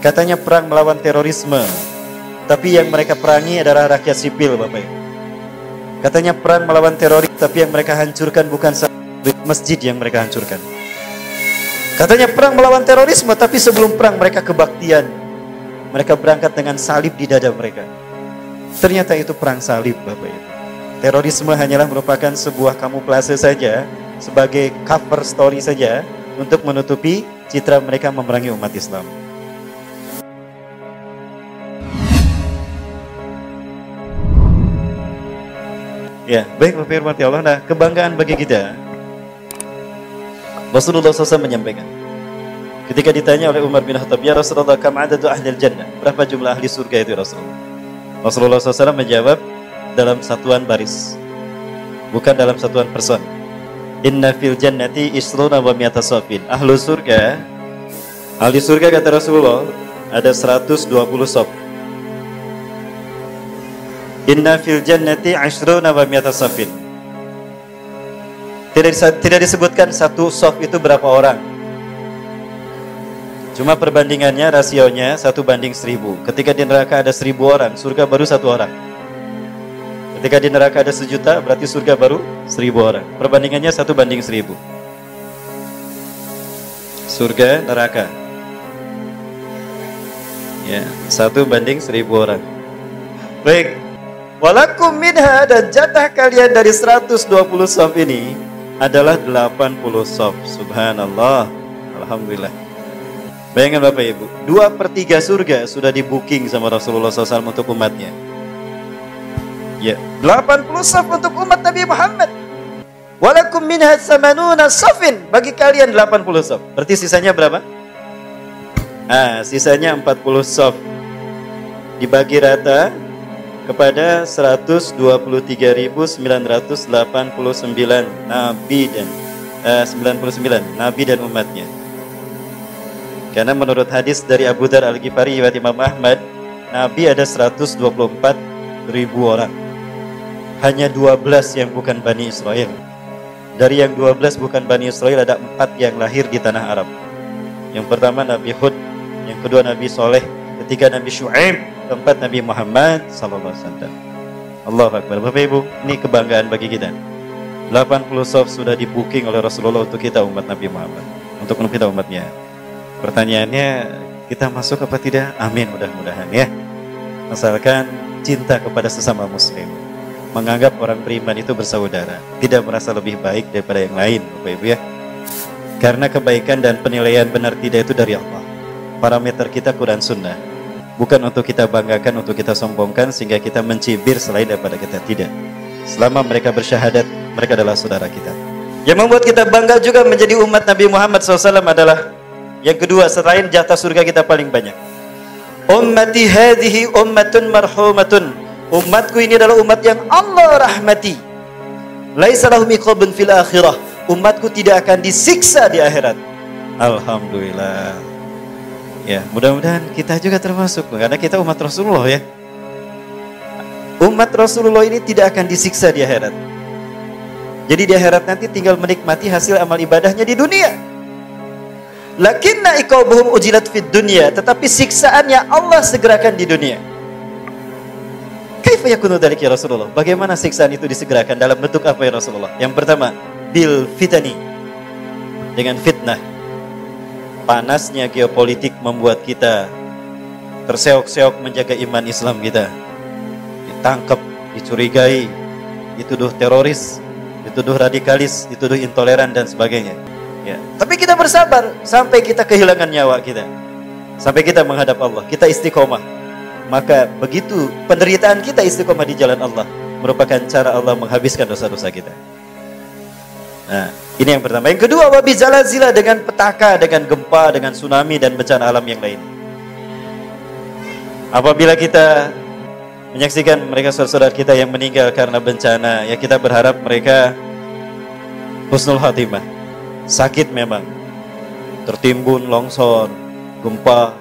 Katanya perang melawan terorisme, tapi yang mereka perangi adalah rakyat sipil, Bapak Ibu. Katanya perang melawan teroris, tapi yang mereka hancurkan bukan masjid yang mereka hancurkan. Katanya perang melawan terorisme, tapi sebelum perang mereka kebaktian. Mereka berangkat dengan salib di dada mereka. Ternyata itu perang salib, Bapak Ibu. Terorisme hanyalah merupakan sebuah kamuflase saja, sebagai cover story saja, untuk menutupi citra mereka memerangi umat Islam. Ya, baik Bapak Ibu Allah. Nah, kebanggaan bagi kita, Rasulullah SAW menyampaikan, ketika ditanya oleh Umar bin Khattab, ya Rasulullah, kam adadu ahli jannah, berapa jumlah ahli surga itu Rasulullah? Rasulullah SAW menjawab, dalam satuan baris, bukan dalam satuan person. Inna fil jannati isruna wa mi'ata safin. Ahli surga kata Rasulullah ada 120 saf. Inna fil jannati isruna wa mi'ata safin. Tidak disebutkan satu saf itu berapa orang. Cuma perbandingannya, rasionya 1:1000. Ketika di neraka ada 1000 orang, surga baru 1 orang. Ketika di neraka ada 1.000.000, berarti surga baru 1000 orang. Perbandingannya 1:1000. Surga, neraka. Ya, 1:1000 orang. Baik. Walakum minha, dan jatah kalian dari 120 shaf ini adalah 80 shaf. Subhanallah. Alhamdulillah. Bayangkan Bapak Ibu, 2/3 surga sudah di booking sama Rasulullah SAW untuk umatnya. Ya, 80 shaf untuk umat Nabi Muhammad. Walakum minha samanuna shafin, bagi kalian 80 shaf. Berarti sisanya berapa? Sisanya 40 shaf. Dibagi rata kepada 123.989 nabi dan 99 nabi dan umatnya. Karena menurut hadis dari Abu Dzar Al-Ghifari riwayat Imam Ahmad, nabi ada 124.000 orang. Hanya 12 yang bukan Bani Israel. Dari yang 12 bukan Bani Israel, ada 4 yang lahir di tanah Arab. Yang pertama Nabi Hud, yang kedua Nabi Soleh, ketiga Nabi Syu'aib, keempat Nabi Muhammad sallallahu alaihi wasallam. Allahu Akbar. Bapak Ibu, ini kebanggaan bagi kita. 80 shaf sudah di booking oleh Rasulullah untuk kita umat Nabi Muhammad, untuk kita umatnya. Pertanyaannya, kita masuk apa tidak? Amin, mudah-mudahan ya. Asalkan cinta kepada sesama muslim, menganggap orang beriman itu bersaudara, tidak merasa lebih baik daripada yang lain, Bapak Ibu ya. Karena kebaikan dan penilaian benar tidak itu dari Allah. Parameter kita Quran Sunnah, bukan untuk kita banggakan, untuk kita sombongkan sehingga kita mencibir selain daripada kita, tidak. Selama mereka bersyahadat, mereka adalah saudara kita. Yang membuat kita bangga juga menjadi umat Nabi Muhammad SAW adalah yang kedua, selain jatah surga kita paling banyak. Ummati hadhihi ummatun marhumatun. Umatku ini adalah umat yang Allah rahmati. Laisa lahum iqabun fil akhirah. Umatku tidak akan disiksa di akhirat. Alhamdulillah. Ya, mudah-mudahan kita juga termasuk, karena kita umat Rasulullah ya. Umat Rasulullah ini tidak akan disiksa di akhirat. Jadi di akhirat nanti tinggal menikmati hasil amal ibadahnya di dunia. Lakinna iqabuhum ujilat fid dunya, tetapi siksaannya Allah segerakan di dunia. Kaifa yakunu dzalika ya Rasulullah? Bagaimana siksaan itu disegerakan, dalam bentuk apa ya Rasulullah? Yang pertama, bil fitani, dengan fitnah. Panasnya geopolitik membuat kita terseok-seok menjaga iman Islam kita. Ditangkap, dicurigai, dituduh teroris, dituduh radikalis, dituduh intoleran dan sebagainya. Ya. Tapi kita bersabar sampai kita kehilangan nyawa kita, sampai kita menghadap Allah, kita istiqomah. Maka begitu penderitaan kita istiqomah di jalan Allah, merupakan cara Allah menghabiskan dosa-dosa kita. Nah, ini yang pertama. Yang kedua, wabi zalazila, dengan petaka, dengan gempa, dengan tsunami dan bencana alam yang lain. Apabila kita menyaksikan mereka saudara-saudara kita yang meninggal karena bencana, ya kita berharap mereka husnul khatimah. Sakit memang, tertimbun longsor, gempa,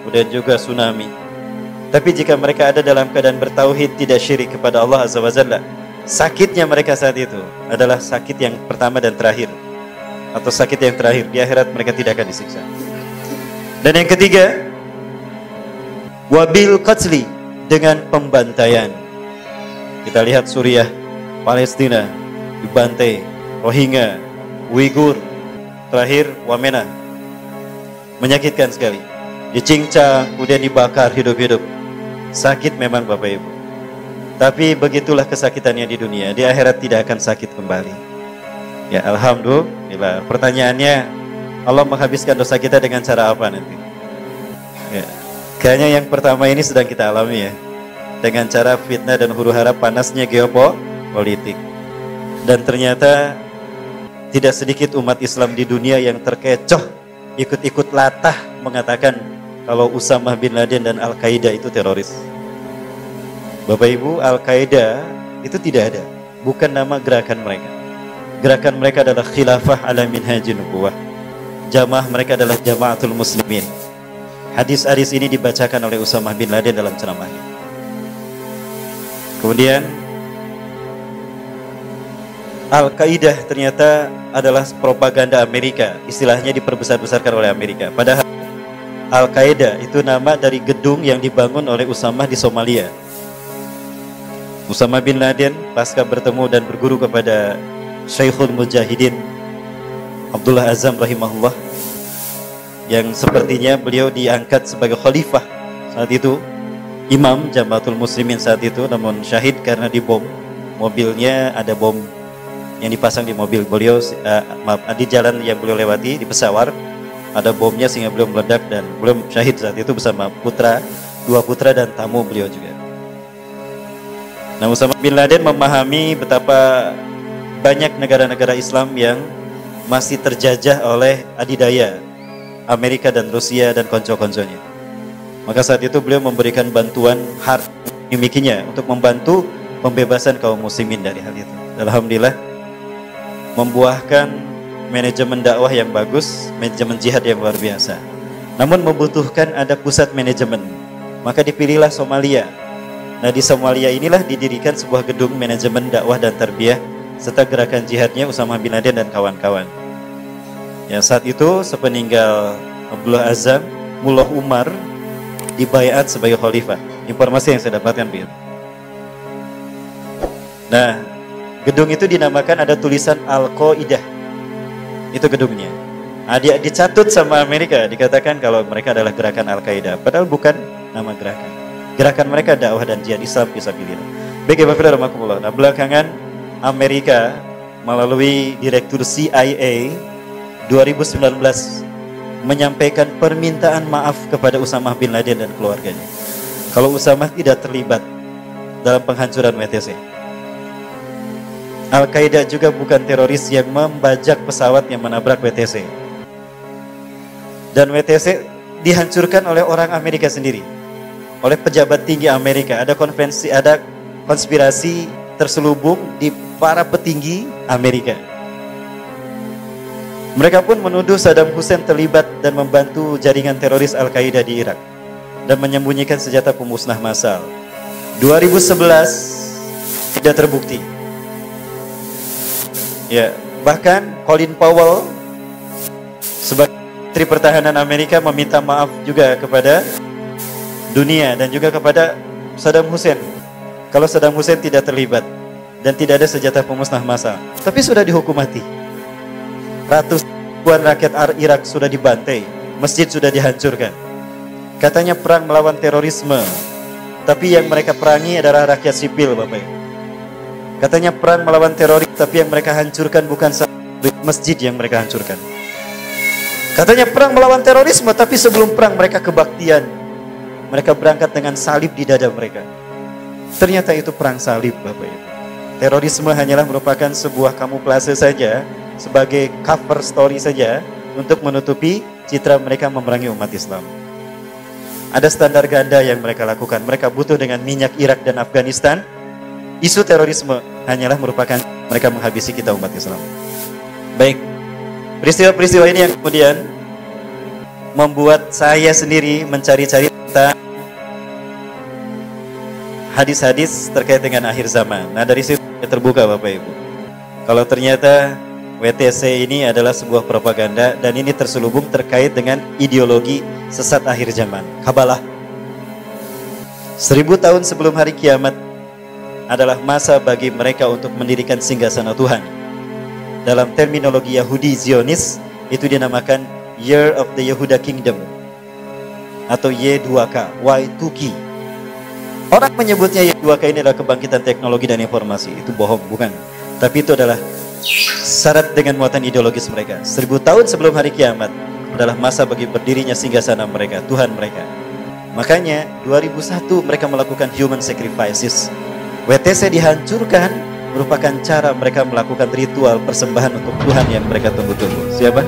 kemudian juga tsunami. Tapi jika mereka ada dalam keadaan bertauhid, tidak syirik kepada Allah Azza wa Jalla, sakitnya mereka saat itu adalah sakit yang pertama dan terakhir, atau sakit yang terakhir. Di akhirat mereka tidak akan disiksa. Dan yang ketiga, wabil qatli, dengan pembantaian. Kita lihat Suriah, Palestina dibantai, Rohingya, Uighur, terakhir Wamena. Menyakitkan sekali. Dicincang, kemudian dibakar hidup-hidup. Sakit memang Bapak Ibu. Tapi begitulah kesakitannya di dunia. Di akhirat tidak akan sakit kembali. Ya alhamdulillah. Pertanyaannya, Allah menghabiskan dosa kita dengan cara apa nanti? Ya. Kayaknya yang pertama ini sedang kita alami ya. Dengan cara fitnah dan huru-hara panasnya geopolitik. Dan ternyata tidak sedikit umat Islam di dunia yang terkecoh, ikut-ikut latah mengatakan kalau Usamah bin Laden dan Al-Qaeda itu teroris. Bapak Ibu, Al-Qaeda itu tidak ada, bukan nama gerakan mereka. Gerakan mereka adalah khilafah ala minhajin nubuwah. Jamaah mereka adalah jamaatul muslimin. Hadis-hadis ini dibacakan oleh Usamah bin Laden dalam ceramahnya. Kemudian Al-Qaeda ternyata adalah propaganda Amerika, istilahnya diperbesar-besarkan oleh Amerika. Padahal Al-Qaeda itu nama dari gedung yang dibangun oleh Usamah di Somalia. Usamah bin Laden pasca bertemu dan berguru kepada Syekhul Mujahidin Abdullah Azam rahimahullah, yang sepertinya beliau diangkat sebagai khalifah saat itu, imam Jamaatul Muslimin saat itu, namun syahid karena dibom. Mobilnya ada bom yang dipasang di mobil beliau, di jalan yang beliau lewati di Pesawar ada bomnya sehingga beliau meledak dan beliau syahid saat itu bersama dua putra dan tamu beliau juga. Nah, Usamah bin Laden memahami betapa banyak negara-negara Islam yang masih terjajah oleh adidaya Amerika dan Rusia dan konco-konconya. Maka saat itu beliau memberikan bantuan hard demikiannya untuk membantu pembebasan kaum muslimin dari hal itu. Alhamdulillah membuahkan manajemen dakwah yang bagus, manajemen jihad yang luar biasa. Namun membutuhkan ada pusat manajemen. Maka dipilihlah Somalia. Nah, di Somalia inilah didirikan sebuah gedung manajemen dakwah dan tarbiyah serta gerakan jihadnya Usamah bin Laden dan kawan-kawan. Ya, saat itu sepeninggal Abdullah Azam, Mullah Umar dibaiat sebagai khalifah. Informasi yang saya dapatkan begitu. Nah, gedung itu dinamakan, ada tulisan Al-Qaidah. Itu gedungnya. Nah, dia dicatut sama Amerika, dikatakan kalau mereka adalah gerakan Al-Qaeda, padahal bukan nama gerakan. Gerakan mereka dakwah dan jihad Islam fisabilillah. Baik, Bapak Rahmatullah. Nah, belakangan Amerika melalui Direktur CIA 2019 menyampaikan permintaan maaf kepada Usamah bin Laden dan keluarganya. Kalau Usamah tidak terlibat dalam penghancuran WTC. Al-Qaeda juga bukan teroris yang membajak pesawat yang menabrak WTC. Dan WTC dihancurkan oleh orang Amerika sendiri, oleh pejabat tinggi Amerika. Ada konspirasi terselubung di para petinggi Amerika. Mereka pun menuduh Saddam Hussein terlibat dan membantu jaringan teroris Al-Qaeda di Irak dan menyembunyikan senjata pemusnah massal. 2011 tidak terbukti. Ya, bahkan Colin Powell sebagai Menteri Pertahanan Amerika meminta maaf juga kepada dunia dan juga kepada Saddam Hussein kalau Saddam Hussein tidak terlibat dan tidak ada senjata pemusnah massal. Tapi sudah dihukum mati. Ratusan rakyat Irak sudah dibantai, masjid sudah dihancurkan. Katanya perang melawan terorisme, tapi yang mereka perangi adalah rakyat sipil, Bapak Ibu. Katanya perang melawan teroris, tapi yang mereka hancurkan bukan masjid yang mereka hancurkan. Katanya perang melawan terorisme, tapi sebelum perang mereka kebaktian. Mereka berangkat dengan salib di dada mereka. Ternyata itu perang salib, Bapak Ibu. Terorisme hanyalah merupakan sebuah kamuflase saja, sebagai cover story saja untuk menutupi citra mereka memerangi umat Islam. Ada standar ganda yang mereka lakukan. Mereka butuh dengan minyak Irak dan Afghanistan. Isu terorisme hanyalah merupakan mereka menghabisi kita umat Islam. Baik, peristiwa-peristiwa ini yang kemudian membuat saya sendiri mencari-cari tentang hadis-hadis terkait dengan akhir zaman. Nah, dari situ terbuka Bapak Ibu, kalau ternyata WTC ini adalah sebuah propaganda dan ini terselubung terkait dengan ideologi sesat akhir zaman, Kabalah. 1000 tahun sebelum hari kiamat adalah masa bagi mereka untuk mendirikan singgasana Tuhan. Dalam terminologi Yahudi Zionis, itu dinamakan Year of the Yehuda Kingdom atau Y2K, Y2K. Orang menyebutnya Y2K ini adalah kebangkitan teknologi dan informasi. Itu bohong, bukan. Tapi itu adalah syarat dengan muatan ideologis mereka. 1000 tahun sebelum hari kiamat adalah masa bagi berdirinya singgasana mereka, Tuhan mereka. Makanya 2001 mereka melakukan human sacrifices. WTC dihancurkan merupakan cara mereka melakukan ritual persembahan untuk Tuhan yang mereka tunggu-tunggu. Siapa?